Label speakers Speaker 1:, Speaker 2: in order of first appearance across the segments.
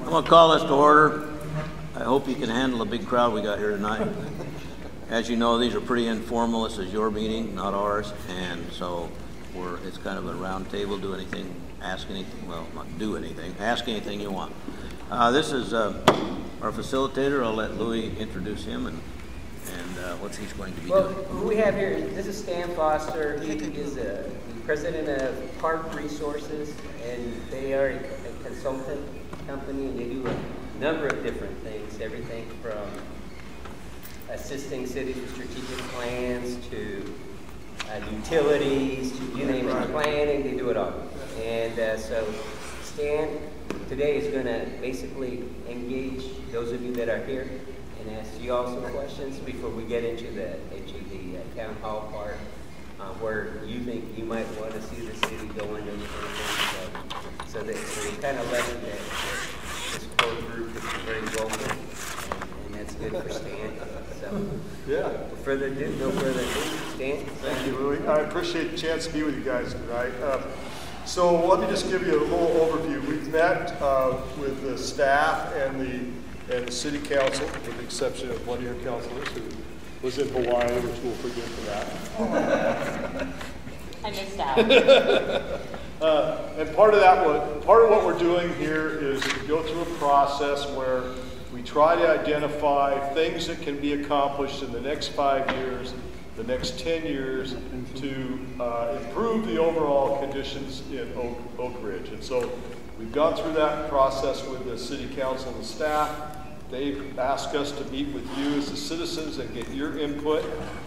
Speaker 1: I'm going to call this to order. I hope you can handle the big crowd we got here tonight. As you know, these are pretty informal. This is your meeting, not ours, and so it's kind of a round table. Do anything, ask anything. Well, not do anything. Ask anything you want. This is our facilitator. I'll let Louis introduce him and what he's going to be doing.
Speaker 2: Who we have here, this is Stan Foster. He is the president of Park Resources, and they are a consultant company, and they do a number of different things, everything from assisting cities with strategic plans to utilities, to you name it, planning, they do it all. And so Stan today is going to basically engage those of you that are here and ask you all some questions before we get into the town hall part, where you think you might want to see the city go in those kind of things. So you kind of let that this core group is very vocal, and that's good for Stan. So,
Speaker 3: yeah.
Speaker 2: No further ado, Stan.
Speaker 3: Thank you, Louis. I appreciate the chance to be with you guys tonight. So let me just give you a little overview. We've met with the staff and the city council, with the exception of one of your councilors who was in Hawaii, which we'll forgive for that.
Speaker 4: I missed out.
Speaker 3: And part of what we're doing here is to go through a process where we try to identify things that can be accomplished in the next 5 years, the next 10 years, to improve the overall conditions in Oakridge. And so we've gone through that process with the city council and the staff. They've asked us to meet with you as the citizens and get your input.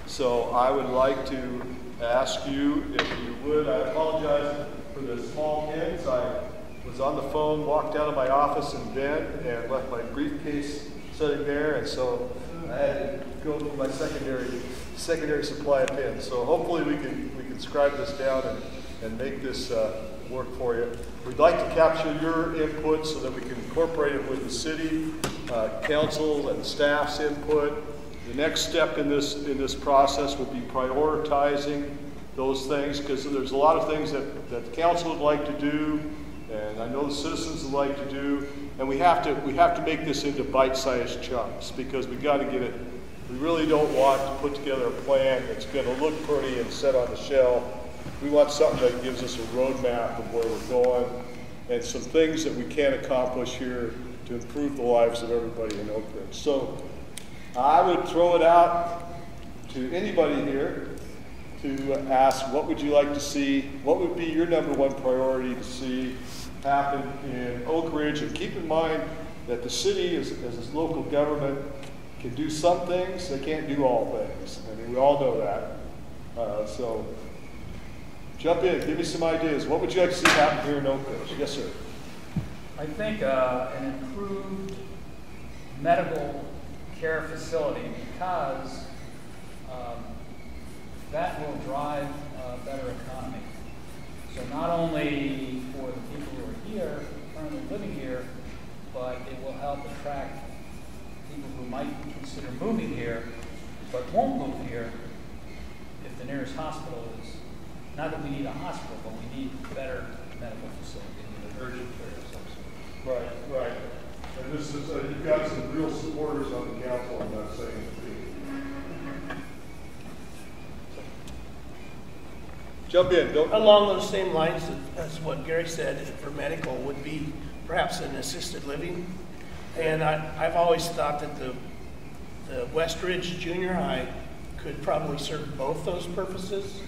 Speaker 3: So I would like to ask you, if you would, I apologize for the small kids. I was on the phone, walked out of my office in Bend, and left my briefcase sitting there, and so I had to go through my secondary supply of pens. So hopefully we can scribe this down and make this work for you. We'd like to capture your input so that we can incorporate it with the city council and staff's input. The next step in this process would be prioritizing those things, because there's a lot of things that the council would like to do, and I know the citizens would like to do, and we have to make this into bite-sized chunks, because we got to get it. We really don't want to put together a plan that's going to look pretty and set on the shelf. We want something that gives us a roadmap of where we're going and some things that we can accomplish here to improve the lives of everybody in Oakridge. So I would throw it out to anybody here to ask, what would you like to see? What would be your #1 priority to see happen in Oakridge? And keep in mind that the city, as its local government, can do some things. They can't do all things. I mean, we all know that. So jump in, give me some ideas. What would you like to see happen here in Oakridge? Yes, sir.
Speaker 5: I think an improved medical care facility, because that will drive a better economy. So not only for the people who are here, currently living here, but it will help attract people who might consider moving here, but won't move here if the nearest hospital is, not that we need a hospital, but we need better medical facility, urgent care of some sort.
Speaker 3: Right. And this is, you've got some real supporters on the council, I'm not saying. Jump in.
Speaker 6: Along those same lines as what Gary said, for medical would be perhaps an assisted living. And I've always thought that the Westridge Junior High could probably serve both those purposes,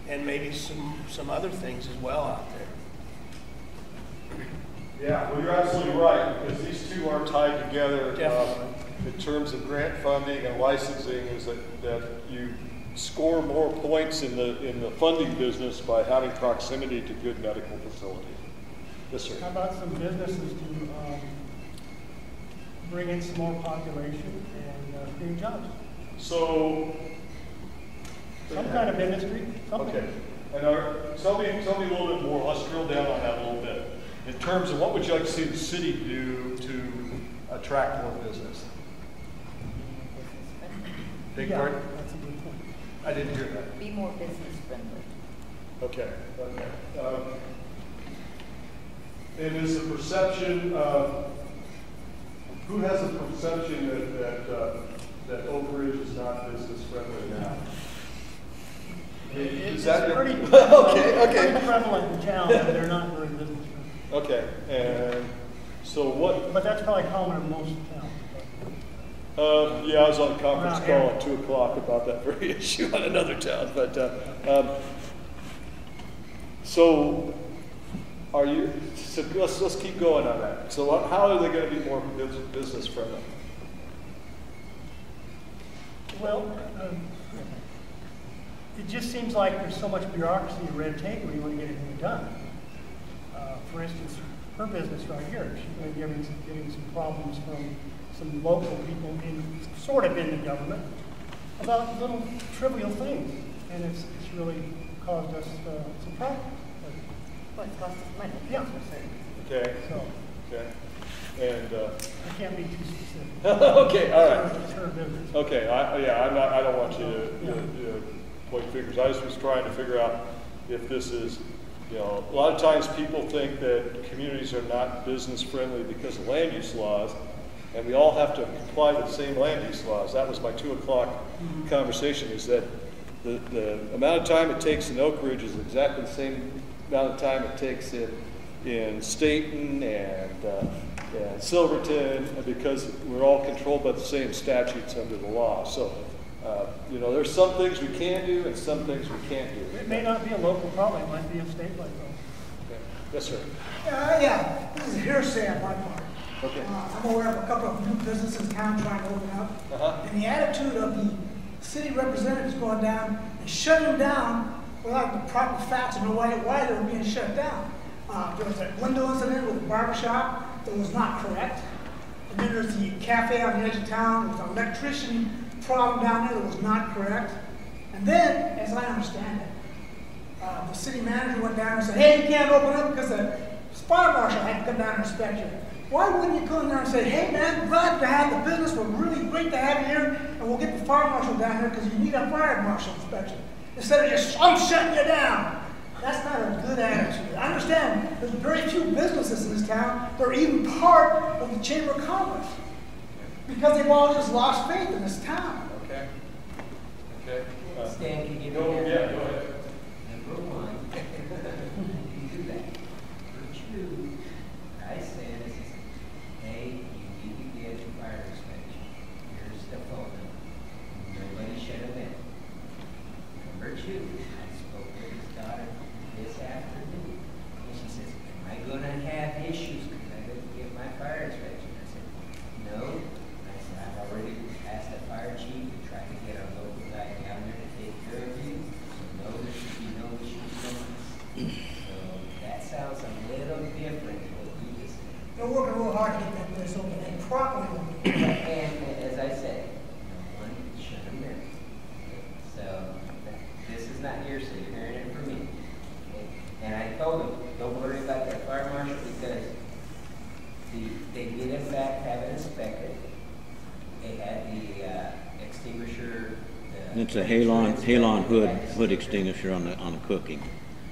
Speaker 6: and maybe some other things as well out there.
Speaker 3: Yeah, well, you're absolutely right, because these two are tied together in terms of grant funding and licensing, is that you score more points in the funding business by having proximity to good medical facilities. Yes, sir.
Speaker 7: How about some businesses to bring in some more population and create jobs?
Speaker 3: So,
Speaker 7: some kind of industry. Something.
Speaker 3: Okay. And tell me a little bit more. Let's drill down on that a little bit. In terms of what would you like to see the city do to attract more business? Big part?
Speaker 7: That's a good point.
Speaker 3: I didn't hear that.
Speaker 4: Be more business friendly.
Speaker 3: Okay. And is the perception of, who has the perception that Oakridge is not business friendly now? Is that
Speaker 7: pretty,
Speaker 3: okay?
Speaker 7: pretty prevalent in town that they're not very business friendly.
Speaker 3: Okay, and so what?
Speaker 7: But that's probably common in most towns.
Speaker 3: Yeah, I was on a conference
Speaker 7: Around
Speaker 3: call
Speaker 7: here.
Speaker 3: at 2 o'clock about that very issue on another town. But so are you? So let's keep going on that. So how are they going to be more business friendly?
Speaker 7: Well, it just seems like there's so much bureaucracy and red tape when you want to get anything done. For instance, her business right here, she's going to be getting some problems from some local people sort of in the government about little trivial things, and it's really caused us some problems.
Speaker 4: Well, it costs us money.
Speaker 7: Yeah.
Speaker 3: Okay.
Speaker 7: So
Speaker 3: Okay. And
Speaker 7: I can't be too specific.
Speaker 3: okay. All right.
Speaker 7: It's her business.
Speaker 3: Okay. I don't want you to point fingers. I just was trying to figure out if this is. A lot of times people think that communities are not business friendly because of land use laws, and we all have to comply with the same land use laws. That was my 2 o'clock conversation, is that the amount of time it takes in Oakridge is exactly the same amount of time it takes in Staten and Silverton, because we're all controlled by the same statutes under the law. So, there's some things we can do and some things we can't do.
Speaker 7: It may not be a local problem, it might be a statewide problem.
Speaker 3: Okay. Yes, sir.
Speaker 8: Yeah, this is hearsay on my part.
Speaker 3: Okay.
Speaker 8: I'm aware of a couple of new businesses in town trying to open up. And the attitude of the city representatives going down and shutting them down without the proper facts to know why they were being shut down. There was a window incident with a barbershop that was not correct. And then there's the cafe on the edge of town. There was an electrician problem down there that was not correct. And then, as I understand it, the city manager went down and said, hey, you can't open up because the fire marshal had to come down and inspect you. Why wouldn't you come down and say, hey man, glad to have the business, we're really great to have you here, and we'll get the fire marshal down here because you need a fire marshal inspection. Instead of just, I'm shutting you down. That's not a good attitude. I understand there's very few businesses in this town that are even part of the Chamber of Commerce because they've all just lost faith in this town.
Speaker 3: Okay. Okay.
Speaker 2: Stan, can you
Speaker 3: Go ahead.
Speaker 2: Number one, you do that. Number two, I said, hey, you need to get a fire inspection. Here's the phone number. Nobody should have been. Number two, I spoke with his daughter this afternoon, and she says, am I going to have issues because I didn't get my fire inspection? I said, no. I said, I've already asked the fire chief to try to get our local guy down there to take care of you. So no, there should be no issues from us. So that sounds a little different than what you just said.
Speaker 8: They're working real hard to get that place open and properly open.
Speaker 2: And as I said, no one should have been. So this is not hearsay, you're hearing it from me. And I told them, don't worry about that fire marshal because they did in fact have it inspected. They had the extinguisher.
Speaker 1: It's a halon hood extinguisher on the cooking.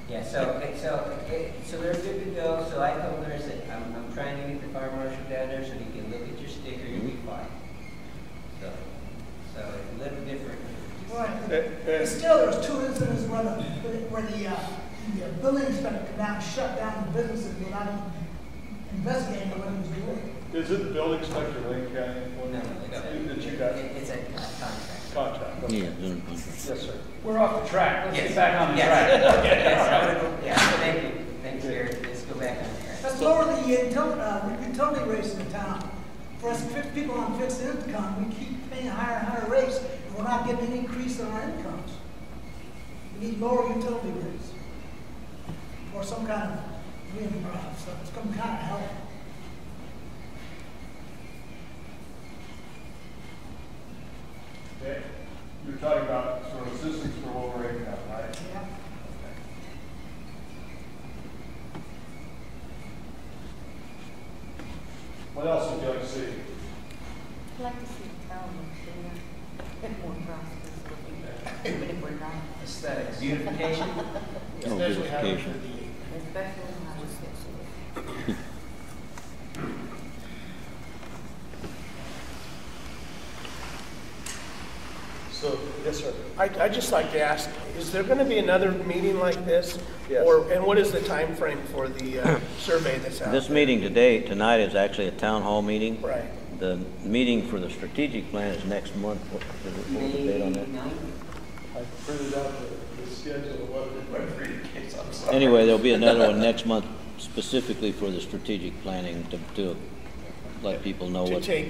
Speaker 2: Yeah, so they're good to go. So I told her, I said, I'm trying to get the fire marshal down there so he can look at your sticker, you'll be fine. So it's a little different.
Speaker 8: Right. But still, there's two incidents where the building inspector came down and shut down the businesses without even investigating what he was doing.
Speaker 3: Is it the building inspector, Lane County?
Speaker 2: No, it's a contract.
Speaker 3: Contract. Okay.
Speaker 1: Yeah, it's in contract.
Speaker 3: Yes, sir.
Speaker 5: We're off the track. Let's
Speaker 2: Yes.
Speaker 5: get back on the
Speaker 2: Yes.
Speaker 5: track.
Speaker 2: Yes, thank you. Thanks, Gary. Let's go back on track.
Speaker 8: Let's lower the utility rates in the town. For us people on fixed income, we keep paying higher and higher rates, and we're not getting an increase in our incomes. We need lower utility rates. Or some kind of some kind of help.
Speaker 3: Okay. You're talking about sort of assistance for lower income, right?
Speaker 8: Yeah.
Speaker 3: What else would you like to see?
Speaker 4: I'd like to see the town look more prosperous, even if we're not,
Speaker 5: Aesthetics.
Speaker 2: Beautification.
Speaker 1: Oh,
Speaker 6: Especially how
Speaker 1: beautification.
Speaker 4: especially in our
Speaker 3: So, yes, sir.
Speaker 6: I'd just like to ask, is there going to be another meeting like this?
Speaker 3: Yes.
Speaker 6: And what is the time frame for the survey that's out
Speaker 1: This
Speaker 6: there?
Speaker 1: meeting tonight is actually a town hall meeting.
Speaker 6: Right.
Speaker 1: The meeting for the strategic plan is next month. What was the date on that?
Speaker 3: I printed out the schedule of what it went for you, case I'm sorry.
Speaker 1: Anyway, there'll be another one next month specifically for the strategic planning to let people know
Speaker 6: To
Speaker 1: what,
Speaker 6: take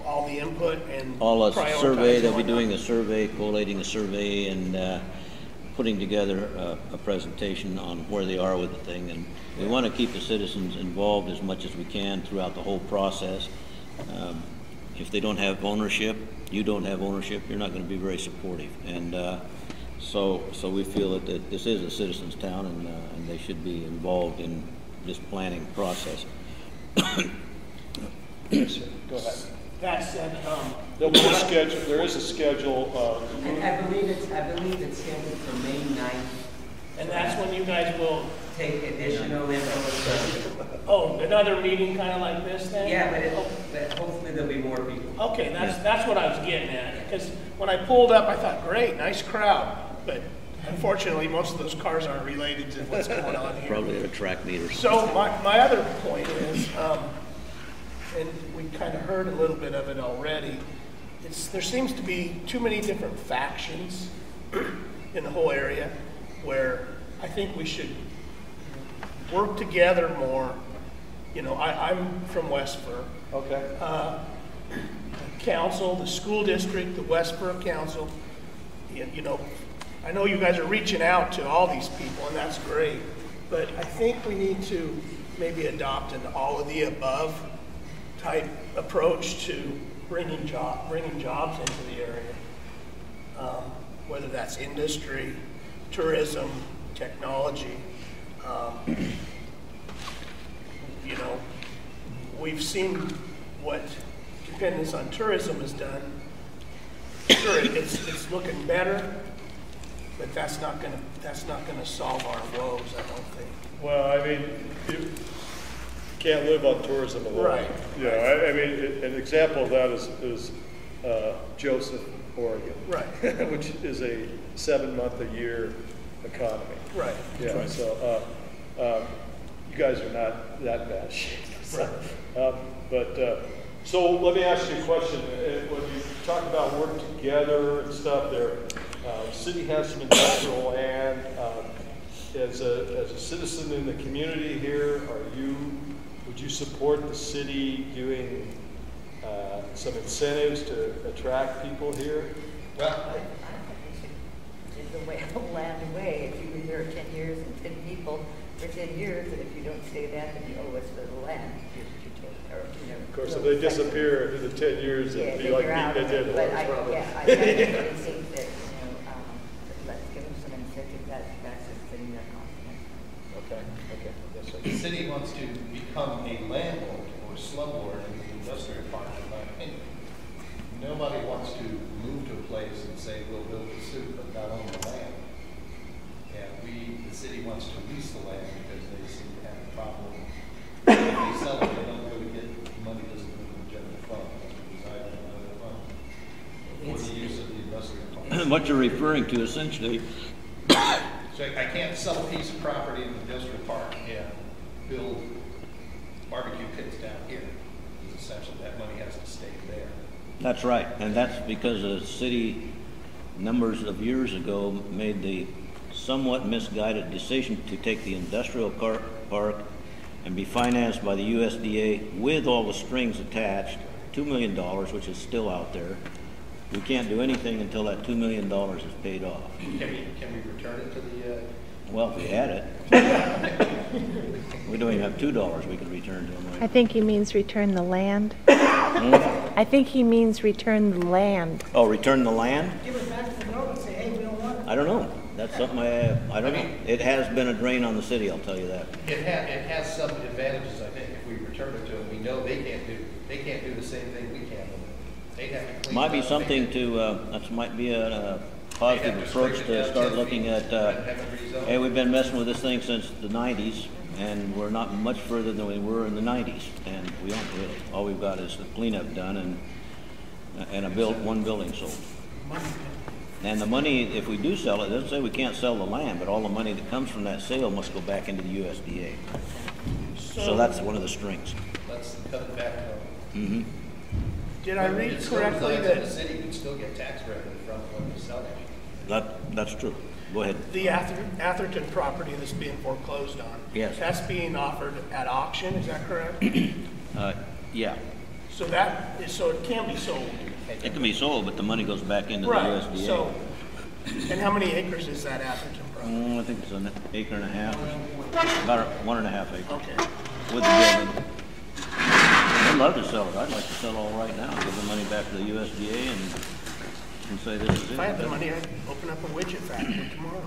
Speaker 6: all the input and
Speaker 1: all the
Speaker 6: prioritize
Speaker 1: survey, they'll be
Speaker 6: on
Speaker 1: doing
Speaker 6: that.
Speaker 1: a survey, collating a survey and putting together a presentation on where they are with the thing. And we want to keep the citizens involved as much as we can throughout the whole process. If they don't have ownership, you don't have ownership, you're not going to be very supportive. And so we feel that this is a citizens' town, and they should be involved in this planning process.
Speaker 3: Yes, sir. Go ahead.
Speaker 6: That said,
Speaker 3: There'll be a schedule, there is a schedule,
Speaker 2: I believe it's scheduled for May 9th.
Speaker 6: and that's when you guys will,
Speaker 2: Take additional info.
Speaker 6: oh, another meeting kind of like this then?
Speaker 2: Yeah, but hopefully there'll be more people.
Speaker 6: Okay, that's what I was getting at, because when I pulled up, I thought, great, nice crowd, but unfortunately, most of those cars aren't related to what's going on here.
Speaker 1: Probably at a track meter.
Speaker 6: So my other point is, and we kind of heard a little bit of it already, there seems to be too many different factions in the whole area where I think we should work together more. You know, I'm from Westford.
Speaker 3: okay.
Speaker 6: Council, the school district, the Westboro Council, you know, I know you guys are reaching out to all these people, and that's great, but I think we need to maybe adopt an all of the above type approach to bringing jobs into the area, whether that's industry, tourism, technology. You know, we've seen what dependence on tourism has done. Sure, it's looking better, but that's not gonna solve our woes, I don't think.
Speaker 3: Well, I mean, you can't live on tourism alone.
Speaker 6: Right.
Speaker 3: Yeah, I mean, an example of that is Joseph, Oregon.
Speaker 6: Right.
Speaker 3: Which is a 7-month-a-year economy.
Speaker 6: Right.
Speaker 3: Yeah,
Speaker 6: Right.
Speaker 3: so, you guys are not that bad shape. So let me ask you a question. When you talk about work together and stuff there, city has some industrial land. As a citizen in the community here, would you support the city doing some incentives to attract people here?
Speaker 4: I don't think we should give the land away. If you've been here 10 years and 10 people for 10 years, and if you don't say that, then you owe us for the land. You take, or, you know.
Speaker 3: Of course, if they disappear in the 10 years, it'd be like
Speaker 4: you're
Speaker 3: beating a dead
Speaker 4: But
Speaker 3: horse.
Speaker 4: I definitely think that, you know, let's give them some incentive that's in their confidence.
Speaker 3: Okay, yes, sir.
Speaker 9: The city wants to become a landlord or slumlord in the industrial park, in my opinion. Nobody wants to move to a place and say, we'll build a suit, but not own the land. And the city wants to lease the land because they seem to have a problem. If they sell it, they don't really get, money doesn't go to the general fund, it reside in another fund. For the use of the industrial park.
Speaker 1: What you're referring to essentially,
Speaker 9: So I can't sell a piece of property in the industrial park and build barbecue pits down here. It's essentially that money has to stay there.
Speaker 1: that's right, and that's because the city numbers of years ago made the somewhat misguided decision to take the industrial park and be financed by the USDA with all the strings attached, $2 million, which is still out there. We can't do anything until that $2 million is paid off.
Speaker 9: Can we return it to the,
Speaker 1: Well, if we had it. We don't even have $2 we could return to them.
Speaker 10: I think he means return the land. I think he means return the land.
Speaker 1: Oh, return the land?
Speaker 8: Give it back to the government, say, hey, we don't want it.
Speaker 1: I don't know. That's something I don't know. It has been a drain on the city, I'll tell you that.
Speaker 9: it has some advantages, I think, if we return it to them. We know they can't do the same thing we can. They'd have to clean
Speaker 1: Might
Speaker 9: it
Speaker 1: be
Speaker 9: up,
Speaker 1: something to, that might be a positive approach to start looking at, hey, we've been messing with this thing since the 90s. and we're not much further than we were in the 90s, and we don't really. All we've got is the cleanup done and one building sold. And the money, if we do sell it, it doesn't say we can't sell the land, but all the money that comes from that sale must go back into the USDA. So that's one of the strings.
Speaker 9: That's the cut back.
Speaker 1: Mm-hmm.
Speaker 6: Did I read
Speaker 9: It still
Speaker 6: correctly
Speaker 9: resides in
Speaker 6: that
Speaker 9: the city can still get tax revenue from it when you sell it?
Speaker 1: That's true. Go ahead.
Speaker 6: the Atherton property that's being foreclosed on?
Speaker 1: Yes.
Speaker 6: That's being offered at auction, is that correct?
Speaker 1: Yeah,
Speaker 6: So it can be sold.
Speaker 1: it can be sold, but the money goes back into the
Speaker 6: Right,
Speaker 1: USDA.
Speaker 6: so, and how many acres is that Atherton property?
Speaker 1: I think it's an acre and a half, about 1.5 acres.
Speaker 6: Okay.
Speaker 1: With the building. I'd love to sell it. I'd like to sell it all right now, give the money back to the USDA and say this is it.
Speaker 6: If I had the money, I'd open up a widget factory tomorrow.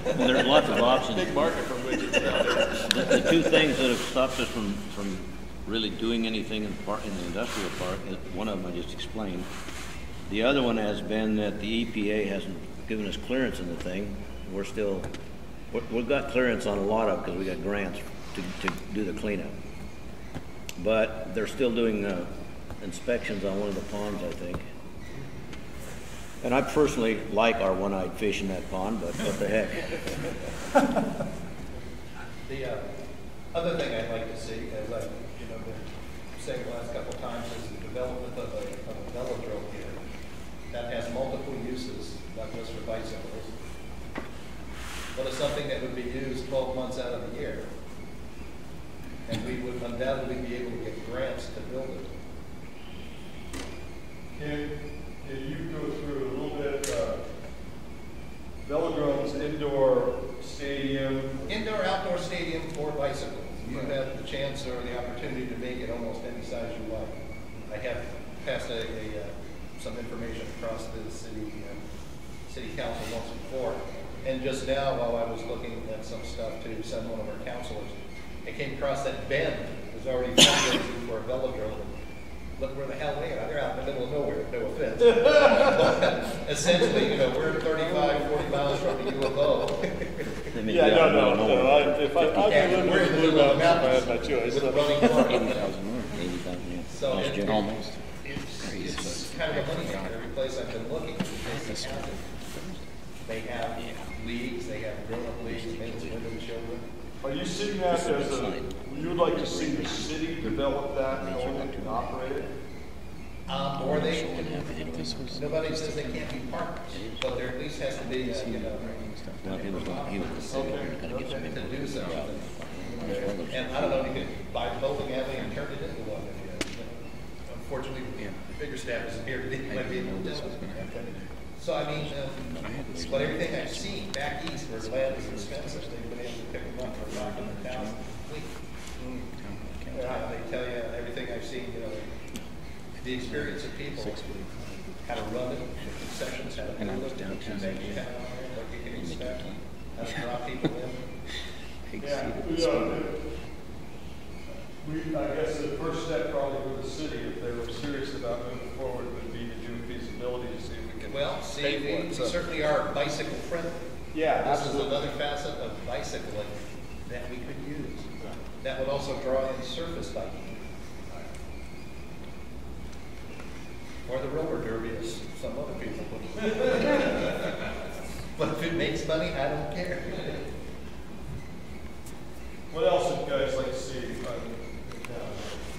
Speaker 1: Well, there's lots of options.
Speaker 3: Big market for widgets out there.
Speaker 1: The two things that have stopped us from really doing anything in the industrial park, one of them I just explained. The other one has been that the EPA hasn't given us clearance in the thing. We've got clearance on a lot of it because we got grants to do the cleanup. But they're still doing inspections on one of the ponds, I think. And I personally like our one-eyed fish in that pond, but what the heck.
Speaker 9: The other thing I'd like to see, as I've been saying the last couple of times, is the development of a velodrome here that has multiple uses, not just for bicycles, but it's something that would be used 12 months out of the year. And we would undoubtedly be able to get grants to build it.
Speaker 3: Can you go through a little bit, velodromes, indoor stadium?
Speaker 9: Indoor, outdoor stadium for bicycles. You have the chance or the opportunity to make it almost any size you like. I have passed some information across the city council once before. And just now, while I was looking at some stuff to send one of our councilors, I came across that Bend was already fundraising for a velodrome. Look where the hell they are. They're out in the middle of nowhere, no offense. But essentially, we're 35, 40 miles from the U of O.
Speaker 3: Yeah, no. If I
Speaker 9: And we're in the middle of the mountains
Speaker 3: if I had my choice.
Speaker 9: with running water.
Speaker 1: 80,000, yeah.
Speaker 9: So
Speaker 1: Last year.
Speaker 9: almost. It's kind of a money maker. Every place I've been looking, they have leagues, they have grown-up leagues, men's and women's children.
Speaker 3: Are you seeing that as you would like to see the city develop that and own it and operate it?
Speaker 9: Or nobody says they can't be partners, but there at least has to be,
Speaker 1: Well, he was gonna get some
Speaker 9: to
Speaker 1: input.
Speaker 9: do something. And I don't know, you could buy the bowling alley and turn it into one. Unfortunately, bigger staff isn't here today, might be able to do it. So I mean, but everything I've seen back east where land is expensive, they've been able to pick them up for $500,000 a week. They tell you everything I've seen, the experience of people, how to run it, the concessions, how to do it, what you can expect, how to draw people in.
Speaker 3: I guess the first step probably for the city, if they were serious about moving forward, would be to do feasibility to see if we can.
Speaker 9: Well, we certainly are bicycle friendly.
Speaker 3: Yeah,
Speaker 9: This
Speaker 3: absolutely.
Speaker 9: is another facet of bicycling that we could use. That would also draw in surface biking. Or the roller derby, as some other people would. But if it makes money, I don't care.
Speaker 3: What else would you guys like to see?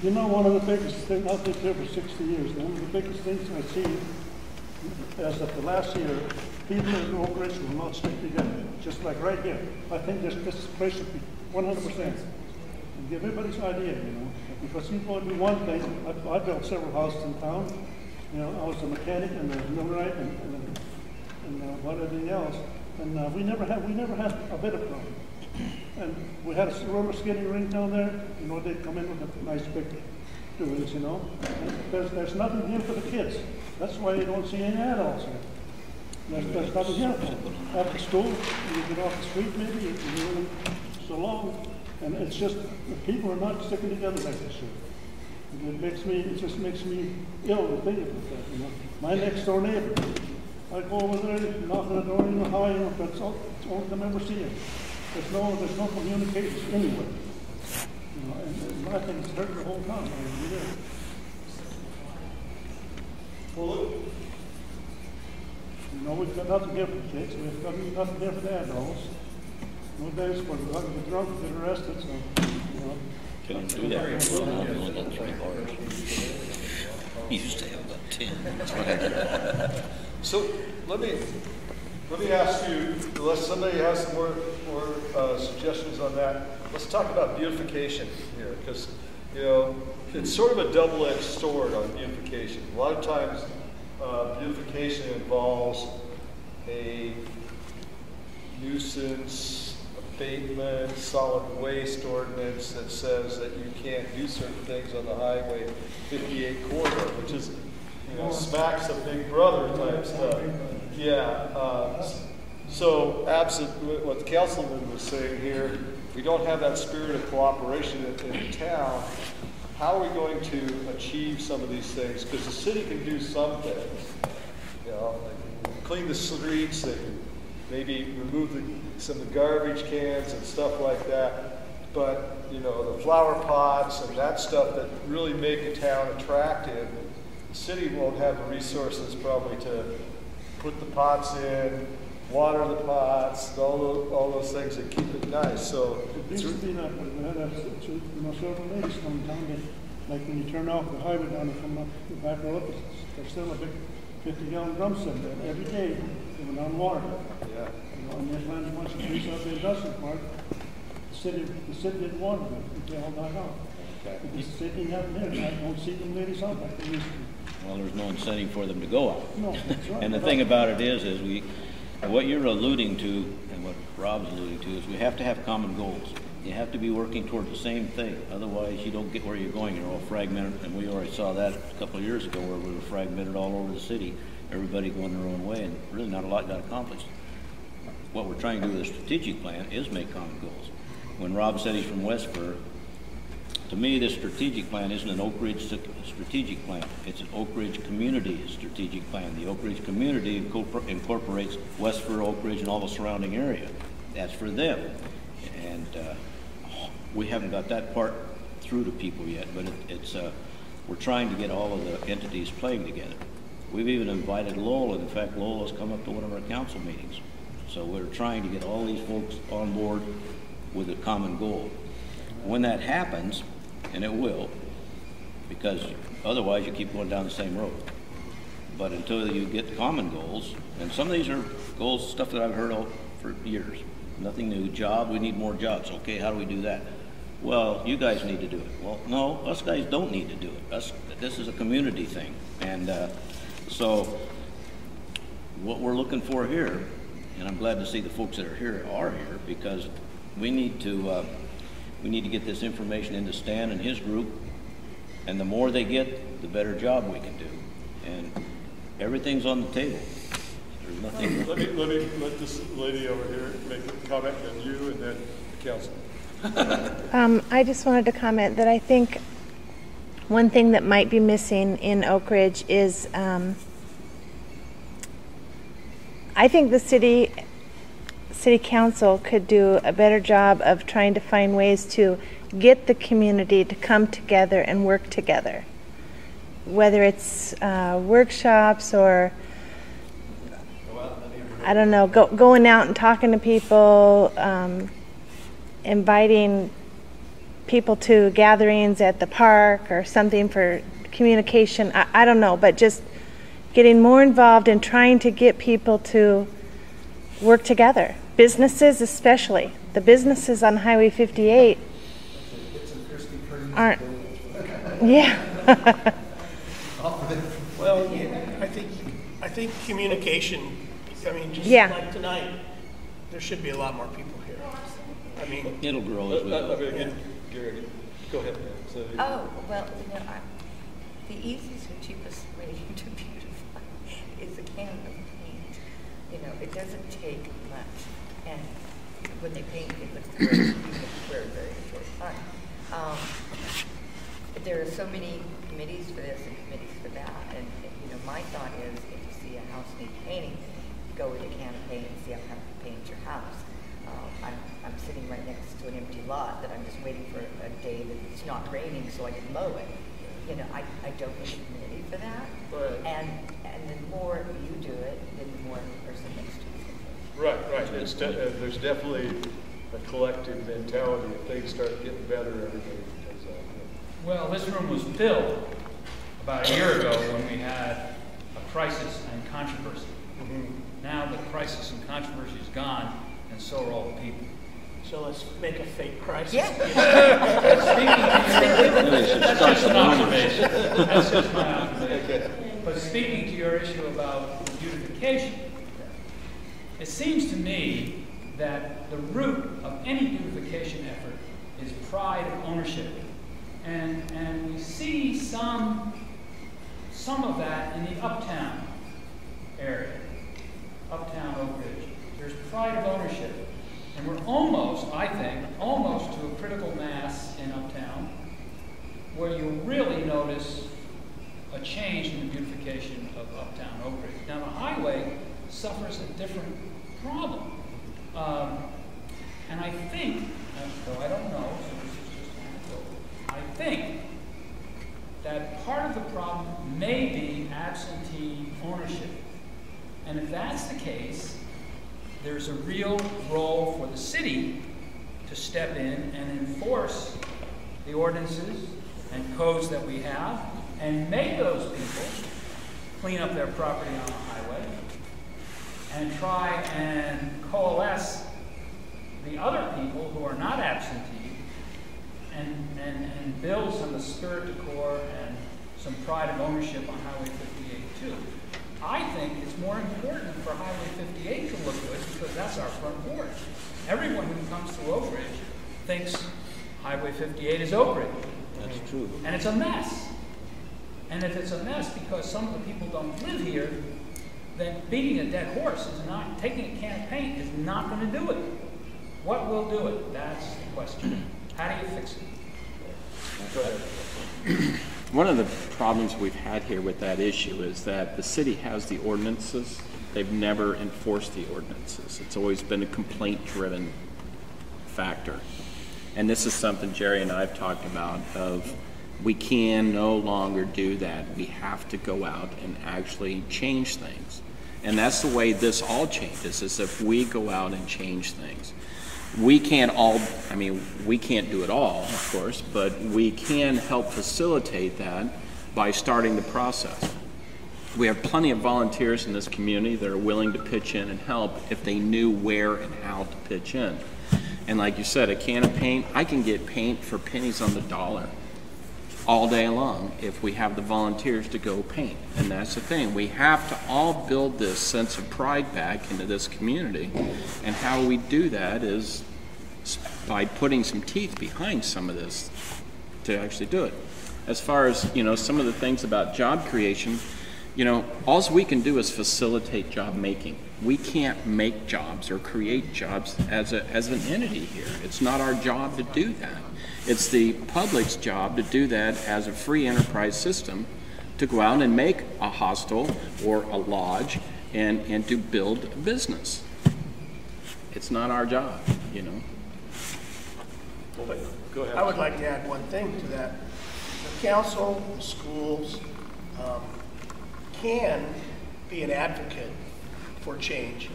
Speaker 11: One of the biggest things, I've lived here for 60 years, one of the biggest things I see as of the last year, people in Oakridge will not stick together, just like right here. I think this place should be 100%. And give everybody's idea, because people do one thing. I built several houses in town. I was a mechanic and a millwright and everything else. And we never had a bit of problem. And we had a roller skating rink down there. They'd come in with a nice big doings, And there's nothing here for the kids. That's why you don't see any adults here. There's nothing here for them. After school, you get off the street maybe, you're really so long. And it's just, the people are not sticking together like they should. It just makes me ill to think about that, My next door neighbor, I go over there, knock on the door, how that's all the time I ever see him. there's no communications anywhere. You know, and I think it's hurt the whole town. I mean, it is.
Speaker 3: Well, look,
Speaker 11: You know, we've got nothing here for the kids, we've got nothing here for the adults. No days for the drunk to get arrested, so, you know.
Speaker 1: Couldn't do that. Well, I've only got 3 bars. You used to have about 10.
Speaker 3: so let me ask you, unless somebody has some more suggestions on that, let's talk about beautification here, because, you know, it's sort of a double-edged sword on beautification. A lot of times, beautification involves a nuisance abatement, solid waste ordinance that says that you can't do certain things on the Highway 58 corridor, which is, you know, smacks of Big Brother type stuff. Yeah. So, absent what the councilman was saying here, we don't have that spirit of cooperation in town. How are we going to achieve some of these things? Because the city can do some things. You know, they can clean the streets, they can maybe remove some of the garbage cans and stuff like that. But, you know, the flower pots and that stuff that really make a town attractive, the city won't have the resources probably to put the pots in, water the pots, all those things that keep it nice. So
Speaker 11: It used to be that, you know, several ladies come down, like when you turn off the highway down and come up the back road, there's still a big 50-gallon drum set there every day, going on water.
Speaker 3: yeah.
Speaker 11: You know, and there's land once you reach out the industrial park, the city didn't want them, they all died out. Because the city didn't have them there, I don't see them ladies out like they used to.
Speaker 1: Well, there's no incentive for them to go out.
Speaker 11: No, that's right.
Speaker 1: And the thing about it is what you're alluding to, and what Rob's alluding to, is we have to have common goals. You have to be working toward the same thing. Otherwise, you don't get where you're going. You're all fragmented, and we already saw that a couple of years ago where we were fragmented all over the city, everybody going their own way, and really not a lot got accomplished. What we're trying to do with a strategic plan is make common goals. When Rob said he's from Westford, to me, this strategic plan isn't an Oakridge strategic plan. It's an Oakridge community strategic plan. The Oakridge community incorporates Westford, Oakridge, and all the surrounding area. That's for them. And we haven't got that part through to people yet, but we're trying to get all of the entities playing together. We've even invited Lowell, and in fact, Lowell has come up to one of our council meetings. So we're trying to get all these folks on board with a common goal. When that happens, and it will, because otherwise you keep going down the same road. But until you get common goals, and some of these are goals, stuff that I've heard of for years. Nothing new. Job, we need more jobs. Okay, how do we do that? Well, you guys need to do it. Well, no, us guys don't need to do it. This is a community thing. And so what we're looking for here, and I'm glad to see the folks that are here, because we need to get this information into Stan and his group, and the more they get, the better job we can do. And everything's on the table. There's nothing.
Speaker 3: Let this lady over here make a comment, and you, and then the council.
Speaker 10: I just wanted to comment that I think one thing that might be missing in Oakridge is I think the city council could do a better job of trying to find ways to get the community to come together and work together. Whether it's workshops or, I don't know, going out and talking to people, inviting people to gatherings at the park or something for communication. I don't know, but just getting more involved in trying to get people to work together. Businesses especially. The businesses on Highway 58 aren't, yeah.
Speaker 6: Well, yeah, I think communication, I mean, just
Speaker 10: Yeah.
Speaker 6: like tonight, there should be a lot more people here. I mean,
Speaker 1: It'll grow as we go.
Speaker 3: Gary, go ahead. So,
Speaker 4: Oh, well, you know, the easiest and cheapest way to beautify is a can of paint. You know, it doesn't take much. And when they paint, it looks very, very, very short time. There are so many committees for this and committees for that. And you know, my thought is, if you see a house need painting, go with a can of paint and see how to paint your house. I'm sitting right next to an empty lot that I'm just waiting for a day that it's not raining so I can mow it. You know, I don't need a committee for that.
Speaker 3: Right.
Speaker 4: And the more you do it, then the more the person next to you can do it.
Speaker 3: Right. There's definitely a collective mentality. If things start getting better, everybody does that.
Speaker 5: Well, this room was filled about a year ago when we had a crisis and controversy. Now the crisis and controversy is gone, and so are all the people.
Speaker 6: So let's make a fake crisis.
Speaker 4: Yeah.
Speaker 5: That's just an observation. That's just my observation. But speaking to your issue about beautification, it seems to me that the root of any beautification effort is pride of ownership. And we see some of that in the uptown area, uptown Oakridge. There's pride of ownership. And we're almost, I think, almost to a critical mass in uptown where you'll really notice a change in the beautification of uptown Oakridge. Now the highway suffers a different problem. And I think, though I don't know, so this is just anecdotal, I think that part of the problem may be absentee ownership. And if that's the case, there's a real role for the city to step in and enforce the ordinances and codes that we have and make those people clean up their property on the highway and try and coalesce the other people who are not absentee and build some spirit de corps and some pride of ownership on Highway 58 too. I think it's more important for Highway 58 to look good because that's our front porch. Everyone who comes to Oakridge thinks Highway 58 is Oakridge.
Speaker 1: That's true.
Speaker 5: And it's a mess. And if it's a mess because some of the people don't live here, then beating a dead horse is not, taking a can of paint is not going to do it. What will do it? That's the question. How do you fix it?
Speaker 3: Go ahead.
Speaker 12: One of the problems we've had here with that issue is that the city has the ordinances. They've never enforced the ordinances. It's always been a complaint-driven factor. And this is something Jerry and I have talked about of we can no longer do that. We have to go out and actually change things. And that's the way this all changes, is if we go out and change things. We can't all, I mean, we can't do it all, of course, but we can help facilitate that by starting the process. We have plenty of volunteers in this community that are willing to pitch in and help if they knew where and how to pitch in. And like you said, a can of paint, I can get paint for pennies on the dollar all day long if we have the volunteers to go paint. And that's the thing. We have to all build this sense of pride back into this community. And how we do that is by putting some teeth behind some of this to actually do it. As far as, you know, some of the things about job creation, you know, all we can do is facilitate job making. We can't make jobs or create jobs as an entity here. It's not our job to do that. It's the public's job to do that as a free enterprise system, to go out and make a hostel or a lodge and to build a business. It's not our job, you know.
Speaker 3: Go ahead.
Speaker 6: I would like to add one thing to that. The council, the schools, can be an advocate for change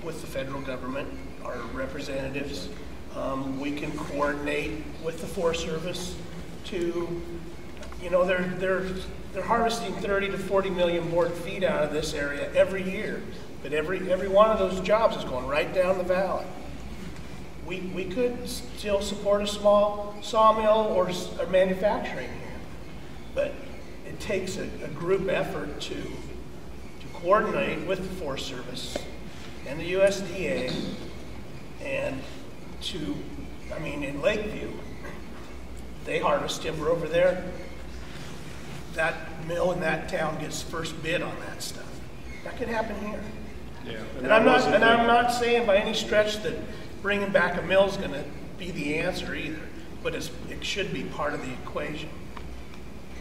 Speaker 6: with the federal government, our representatives. We can coordinate with the Forest Service to, you know, they're harvesting 30 to 40 million board feet out of this area every year, but every one of those jobs is going right down the valley. We could still support a small sawmill or manufacturing here, but it takes a group effort to coordinate with the Forest Service and the USDA and to, I mean, in Lakeview, they harvest timber over there. That mill in that town gets first bid on that stuff. That could happen here.
Speaker 3: Yeah.
Speaker 6: And I'm not saying by any stretch that bringing back a mill is going to be the answer either, but it should be part of the equation.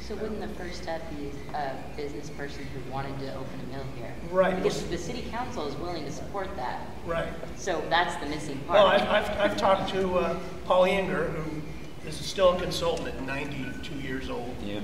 Speaker 13: So wouldn't the first step be a business person who wanted to open a mill here?
Speaker 6: Right.
Speaker 13: Because the city council is willing to support that.
Speaker 6: Right.
Speaker 13: So that's the missing part.
Speaker 6: Well, I've talked to Paul Enger, who is still a consultant at 92 years old.
Speaker 1: Yeah.